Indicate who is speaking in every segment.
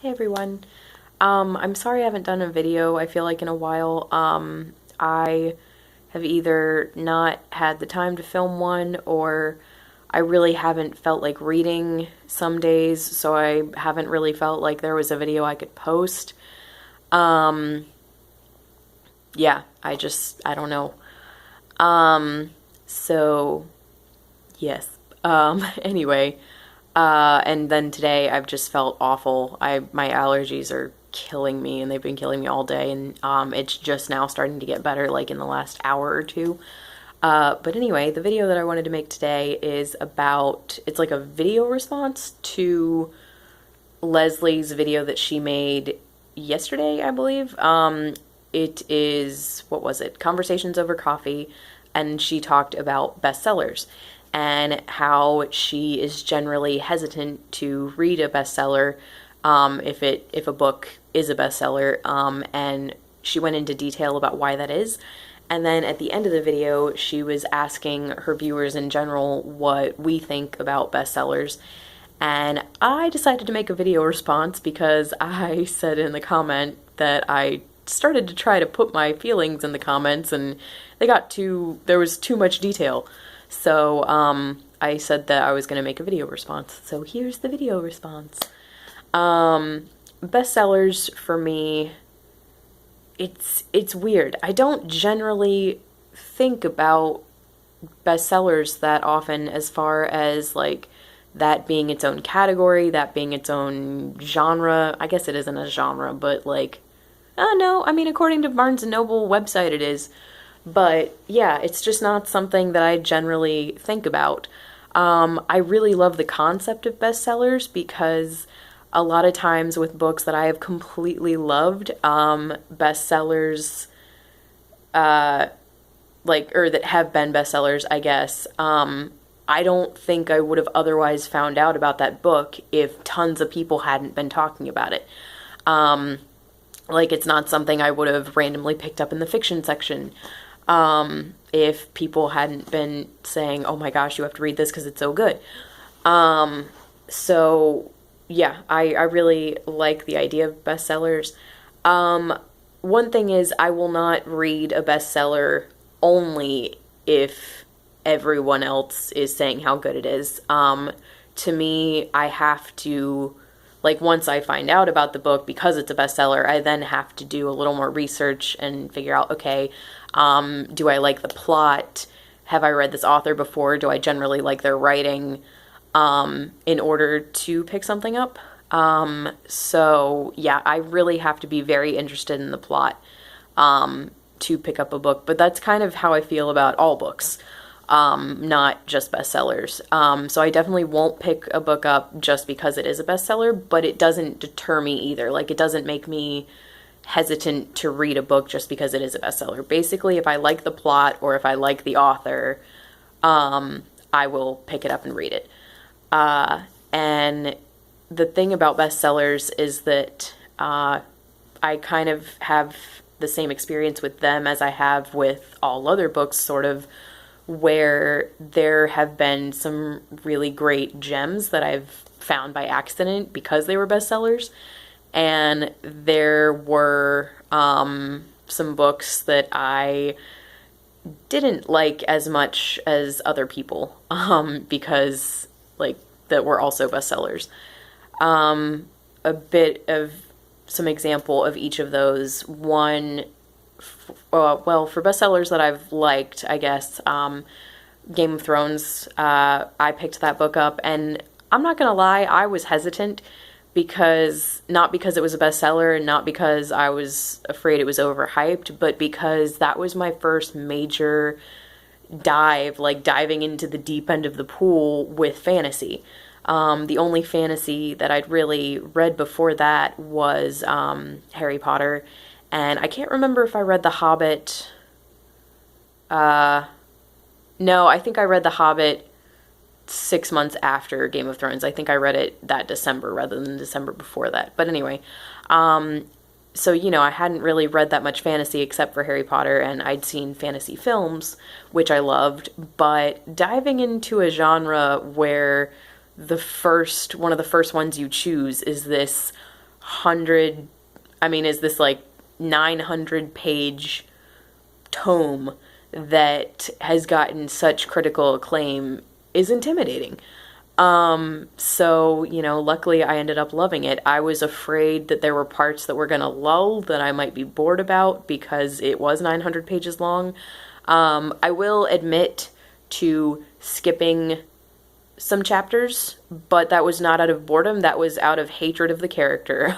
Speaker 1: Hey everyone. I'm sorry I haven't done a video, I feel like, in a while. I have either not had the time to film one, or I really haven't felt like reading some days, so I haven't really felt like there was a video I could post. Um, yeah, I don't know. So, yes. Anyway, and then today I've just felt awful. My allergies are killing me, and they've been killing me all day, and it's just now starting to get better, like in the last hour or two. But anyway, the video that I wanted to make today is about, it's like a video response to Lesley's video that she made yesterday, I believe. It is, what was it? Conversations Over Coffee, and she talked about bestsellers and how she is generally hesitant to read a bestseller if a book is a bestseller, and she went into detail about why that is. And then at the end of the video, she was asking her viewers in general what we think about bestsellers. And I decided to make a video response because I said in the comment that I started to try to put my feelings in the comments, and there was too much detail. So I said that I was going to make a video response. So here's the video response. Bestsellers for me, it's weird. I don't generally think about bestsellers that often, as far as like that being its own category, that being its own genre. I guess it isn't a genre, but like, no, I mean, according to Barnes & Noble website it is. But yeah, it's just not something that I generally think about. I really love the concept of bestsellers because a lot of times with books that I have completely loved, bestsellers, or that have been bestsellers, I guess, I don't think I would have otherwise found out about that book if tons of people hadn't been talking about it. It's not something I would have randomly picked up in the fiction section. If people hadn't been saying, oh my gosh, you have to read this because it's so good. So yeah, I really like the idea of bestsellers. One thing is, I will not read a bestseller only if everyone else is saying how good it is. To me, I have to, once I find out about the book, because it's a bestseller, I then have to do a little more research and figure out, okay, do I like the plot? Have I read this author before? Do I generally like their writing, in order to pick something up? So yeah, I really have to be very interested in the plot, to pick up a book, but that's kind of how I feel about all books, not just bestsellers. So I definitely won't pick a book up just because it is a bestseller, but it doesn't deter me either. Like, it doesn't make me hesitant to read a book just because it is a bestseller. Basically, if I like the plot or if I like the author, I will pick it up and read it. And the thing about bestsellers is that I kind of have the same experience with them as I have with all other books, sort of, where there have been some really great gems that I've found by accident because they were bestsellers. And there were some books that I didn't like as much as other people, because that were also bestsellers. A bit of some example of each of those. One, for bestsellers that I've liked, I guess, Game of Thrones, I picked that book up, and I'm not gonna lie, I was hesitant not because it was a bestseller and not because I was afraid it was overhyped, but because that was my first major diving into the deep end of the pool with fantasy. The only fantasy that I'd really read before that was Harry Potter, and I can't remember if I read The Hobbit. No, I think I read The Hobbit 6 months after Game of Thrones. I think I read it that December rather than December before that. But anyway, so, I hadn't really read that much fantasy except for Harry Potter, and I'd seen fantasy films, which I loved, but diving into a genre where one of the first ones you choose is this is this like 900 page tome that has gotten such critical acclaim is intimidating. So, luckily I ended up loving it. I was afraid that there were parts that were going to lull, that I might be bored about because it was 900 pages long. I will admit to skipping some chapters, but that was not out of boredom. That was out of hatred of the character.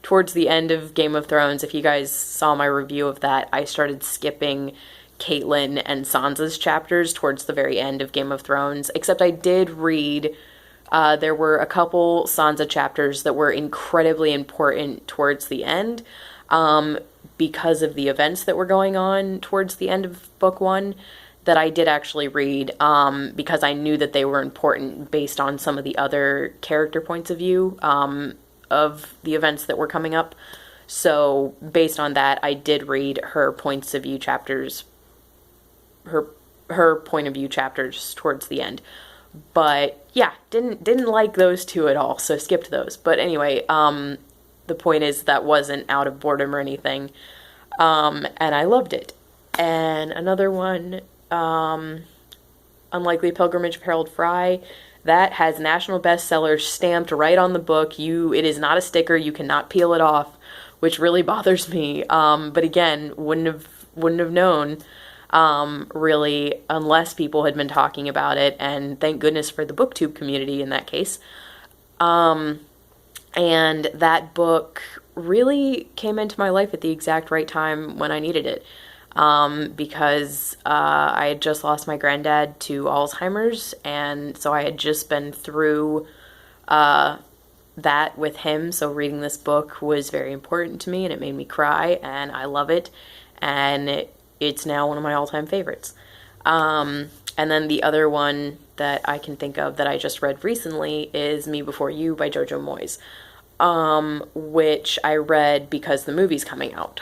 Speaker 1: Towards the end of Game of Thrones, if you guys saw my review of that, I started skipping Caitlyn and Sansa's chapters towards the very end of Game of Thrones, except I did read, there were a couple Sansa chapters that were incredibly important towards the end, because of the events that were going on towards the end of book one, that I did actually read, because I knew that they were important based on some of the other character points of view, of the events that were coming up. So based on that, I did read her points of view chapters, her point of view chapters towards the end. But yeah, didn't like those two at all, so skipped those. But anyway, the point is that wasn't out of boredom or anything, and I loved it. And another one, Unlikely Pilgrimage of Harold Fry, that has national bestseller stamped right on the book. It is not a sticker. You cannot peel it off, which really bothers me. But again, wouldn't have known, really, unless people had been talking about it. And thank goodness for the BookTube community in that case. And that book really came into my life at the exact right time when I needed it. Because I had just lost my granddad to Alzheimer's, and so I had just been through that with him, so reading this book was very important to me, and it made me cry, and I love it, and it's now one of my all-time favorites. And then the other one that I can think of that I just read recently is Me Before You by Jojo Moyes, which I read because the movie's coming out,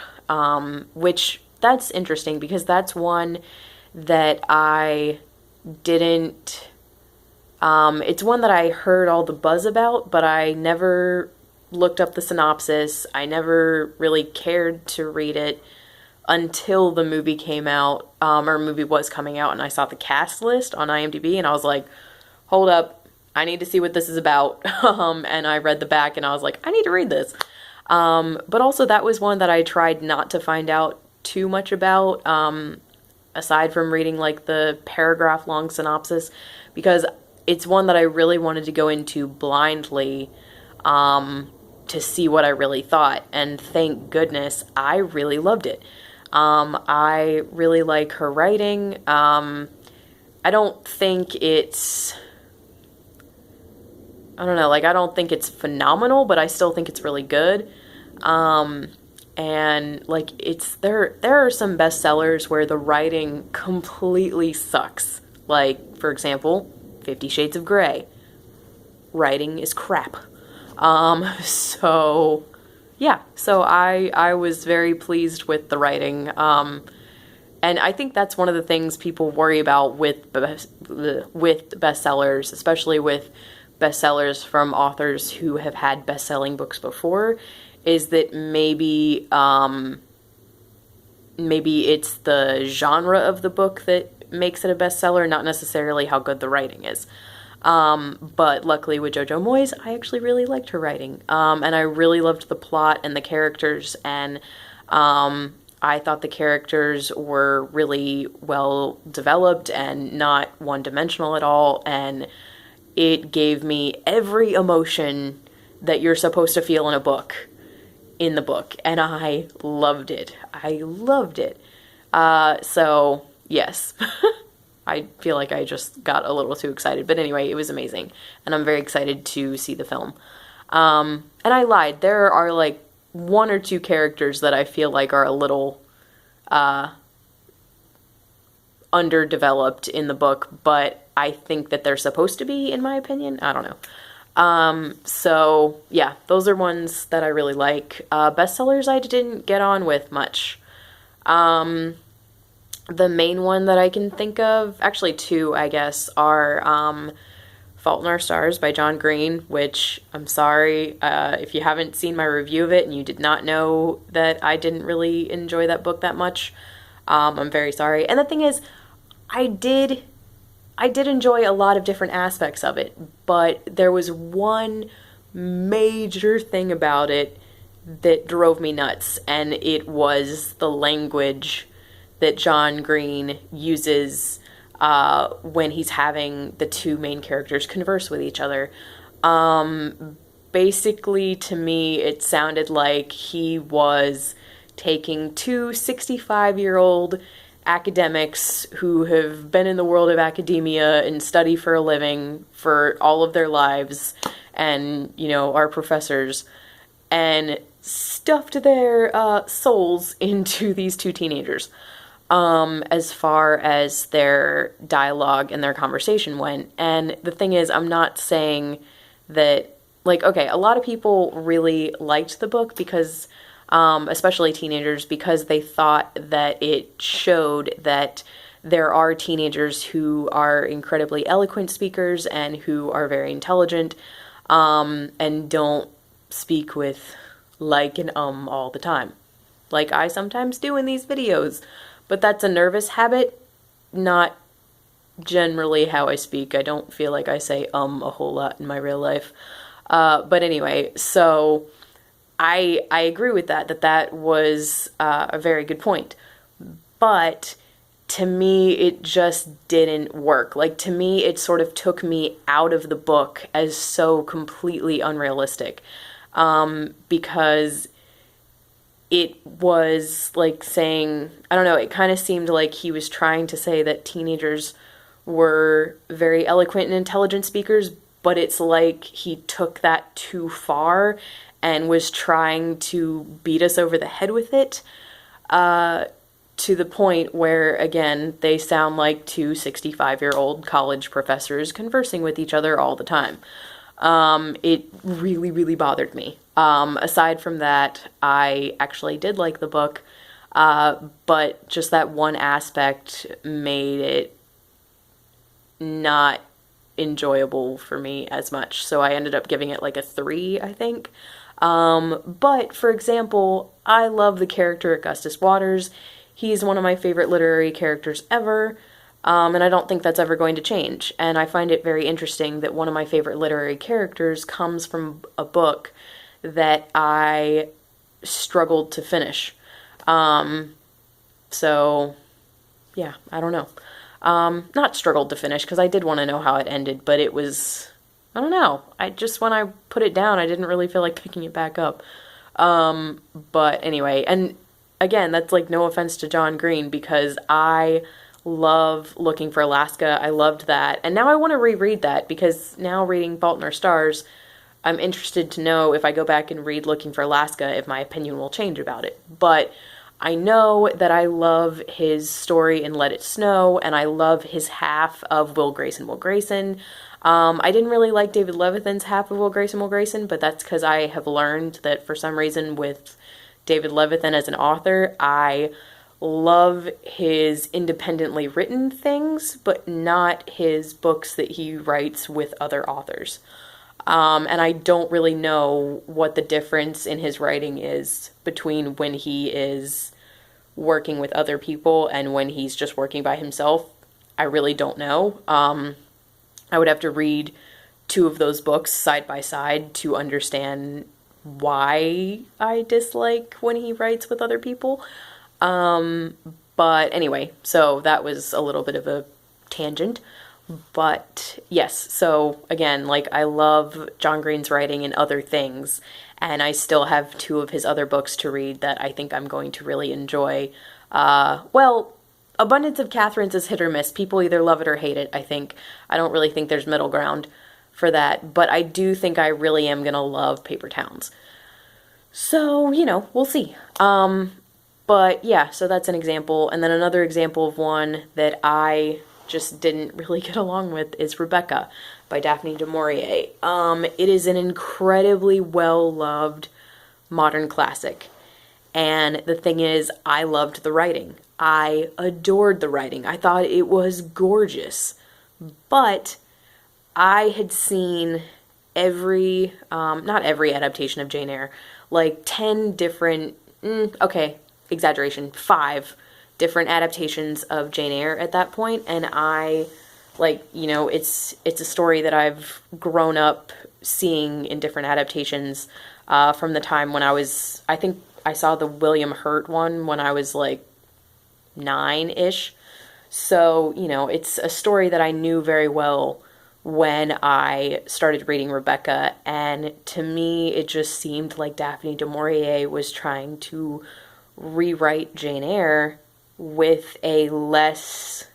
Speaker 1: which... That's interesting because that's one that I didn't, it's one that I heard all the buzz about, but I never looked up the synopsis. I never really cared to read it until the movie came out, or movie was coming out, and I saw the cast list on IMDb, and I was like, hold up, I need to see what this is about. And I read the back, and I was like, I need to read this. But also that was one that I tried not to find out too much about, aside from reading like the paragraph long synopsis, because it's one that I really wanted to go into blindly, to see what I really thought, and thank goodness I really loved it. I really like her writing. I don't think it's, I don't think it's phenomenal, but I still think it's really good. And like there are some bestsellers where the writing completely sucks. Like, for example, 50 Shades of Grey. Writing is crap. So I was very pleased with the writing. And I think that's one of the things people worry about with bestsellers, especially with bestsellers from authors who have had best-selling books before, is that maybe it's the genre of the book that makes it a bestseller, not necessarily how good the writing is. But luckily with Jojo Moyes, I actually really liked her writing. And I really loved the plot and the characters, and I thought the characters were really well developed and not one-dimensional at all, and it gave me every emotion that you're supposed to feel in a book. In the book, and I loved it. So yes, I feel like I just got a little too excited, but anyway, it was amazing, and I'm very excited to see the film. And I lied, there are like one or two characters that I feel like are a little underdeveloped in the book, but I think that they're supposed to be, in my opinion. I don't know. So yeah, those are ones that I really like. Bestsellers I didn't get on with much. The main one that I can think of, actually two, I guess, are, Fault in Our Stars by John Green, which I'm sorry if you haven't seen my review of it and you did not know that I didn't really enjoy that book that much. I'm very sorry. And the thing is, I did enjoy a lot of different aspects of it, but there was one major thing about it that drove me nuts, and it was the language that John Green uses when he's having the two main characters converse with each other. Basically, to me, it sounded like he was taking two 65-year-old academics who have been in the world of academia and study for a living for all of their lives and, are professors, and stuffed their souls into these two teenagers. As far as their dialogue and their conversation went. And the thing is, I'm not saying that, okay, a lot of people really liked the book because, especially teenagers, because they thought that it showed that there are teenagers who are incredibly eloquent speakers and who are very intelligent, and don't speak with and all the time. Like I sometimes do in these videos. But that's a nervous habit, not generally how I speak. I don't feel like I say a whole lot in my real life. But anyway, so I agree with that was a very good point. But to me, it just didn't work. To me, it sort of took me out of the book as so completely unrealistic. Because it was saying, I don't know, it kind of seemed like he was trying to say that teenagers were very eloquent and intelligent speakers, but it's like he took that too far and was trying to beat us over the head with it, to the point where, again, they sound like two 65-year-old college professors conversing with each other all the time. It really, really bothered me. Aside from that, I actually did like the book, but just that one aspect made it not enjoyable for me as much. So I ended up giving it a 3, I think. But, for example, I love the character Augustus Waters. He's one of my favorite literary characters ever. And I don't think that's ever going to change. And I find it very interesting that one of my favorite literary characters comes from a book that I struggled to finish. So, yeah, I don't know. Not struggled to finish, because I did want to know how it ended, but it was, I don't know. When I put it down, I didn't really feel like picking it back up. But anyway, and again, that's no offense to John Green, because I love Looking for Alaska. I loved that. And now I want to reread that, because now reading Fault in Our Stars, I'm interested to know if I go back and read Looking for Alaska, if my opinion will change about it. But I know that I love his story in Let It Snow, and I love his half of Will Grayson, Will Grayson. I didn't really like David Levithan's half of Will Grayson, Will Grayson, but that's because I have learned that for some reason with David Levithan as an author, I love his independently written things, but not his books that he writes with other authors. And I don't really know what the difference in his writing is between when he is working with other people and when he's just working by himself. I really don't know. I would have to read 2 of those books side by side to understand why I dislike when he writes with other people. But anyway, so that was a little bit of a tangent. But yes, so again, I love John Green's writing and other things, and I still have 2 of his other books to read that I think I'm going to really enjoy. Abundance of Catherine's is hit or miss. People either love it or hate it, I think. I don't really think there's middle ground for that, but I do think I really am going to love Paper Towns. So, we'll see. But yeah, so that's an example. And then another example of one that I just didn't really get along with is Rebecca by Daphne du Maurier. It is an incredibly well-loved modern classic. And the thing is, I loved the writing. I adored the writing. I thought it was gorgeous. But I had seen not every adaptation of Jane Eyre, like 10 different, okay, exaggeration, 5 different adaptations of Jane Eyre at that point, and I, like, it's a story that I've grown up seeing in different adaptations from the time when I think I saw the William Hurt one when I was like 9-ish. So, it's a story that I knew very well when I started reading Rebecca, and to me, it just seemed like Daphne du Maurier was trying to rewrite Jane Eyre with a less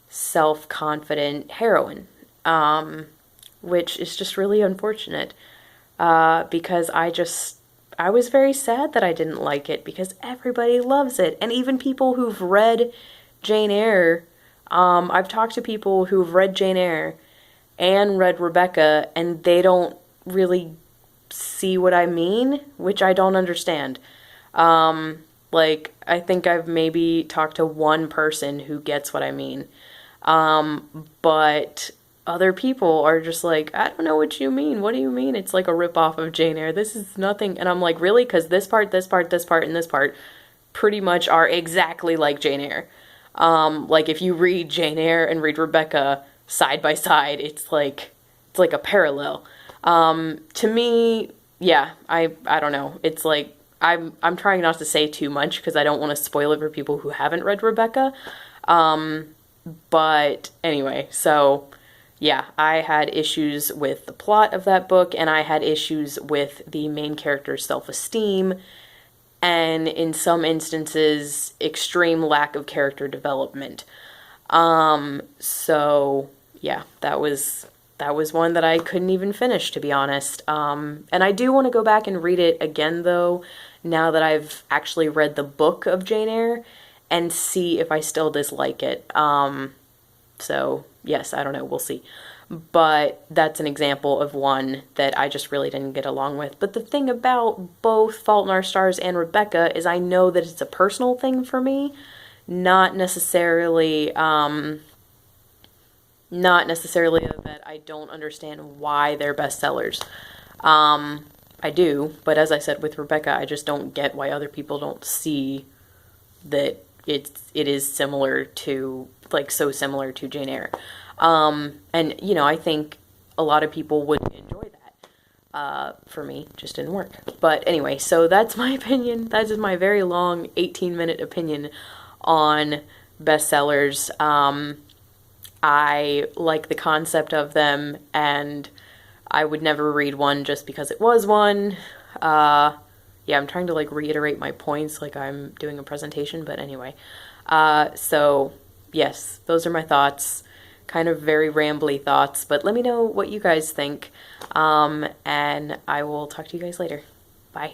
Speaker 1: self-confident heroine, which is just really unfortunate, because I was very sad that I didn't like it, because everybody loves it, and even people who've read Jane Eyre, I've talked to people who've read Jane Eyre and read Rebecca, and they don't really see what I mean, which I don't understand. Like, I think I've maybe talked to one person who gets what I mean. But other people are just like, I don't know what you mean. What do you mean? It's like a ripoff of Jane Eyre. This is nothing. And I'm like, really? Because this part, this part, this part, and this part pretty much are exactly like Jane Eyre. Like, if you read Jane Eyre and read Rebecca side by side, it's like a parallel. To me, yeah, I don't know. It's like, I'm trying not to say too much because I don't want to spoil it for people who haven't read Rebecca. But anyway, so yeah, I had issues with the plot of that book, and I had issues with the main character's self-esteem, and in some instances, extreme lack of character development. So yeah, that was one that I couldn't even finish, to be honest. And I do want to go back and read it again, though, now that I've actually read the book of Jane Eyre, and see if I still dislike it. So yes, I don't know, we'll see. But that's an example of one that I just really didn't get along with. But the thing about both Fault in Our Stars and Rebecca is I know that it's a personal thing for me, not necessarily that I don't understand why they're bestsellers. I do, but as I said with Rebecca, I just don't get why other people don't see that it is similar to, like, so similar to Jane Eyre. And, I think a lot of people would enjoy that. For me, just didn't work. But anyway, so that's my opinion. That is my very long 18-minute opinion on bestsellers. I like the concept of them, and I would never read one just because it was one. Yeah, I'm trying to, like, reiterate my points like I'm doing a presentation, but anyway. So, yes, those are my thoughts. Kind of very rambly thoughts, but let me know what you guys think, and I will talk to you guys later. Bye.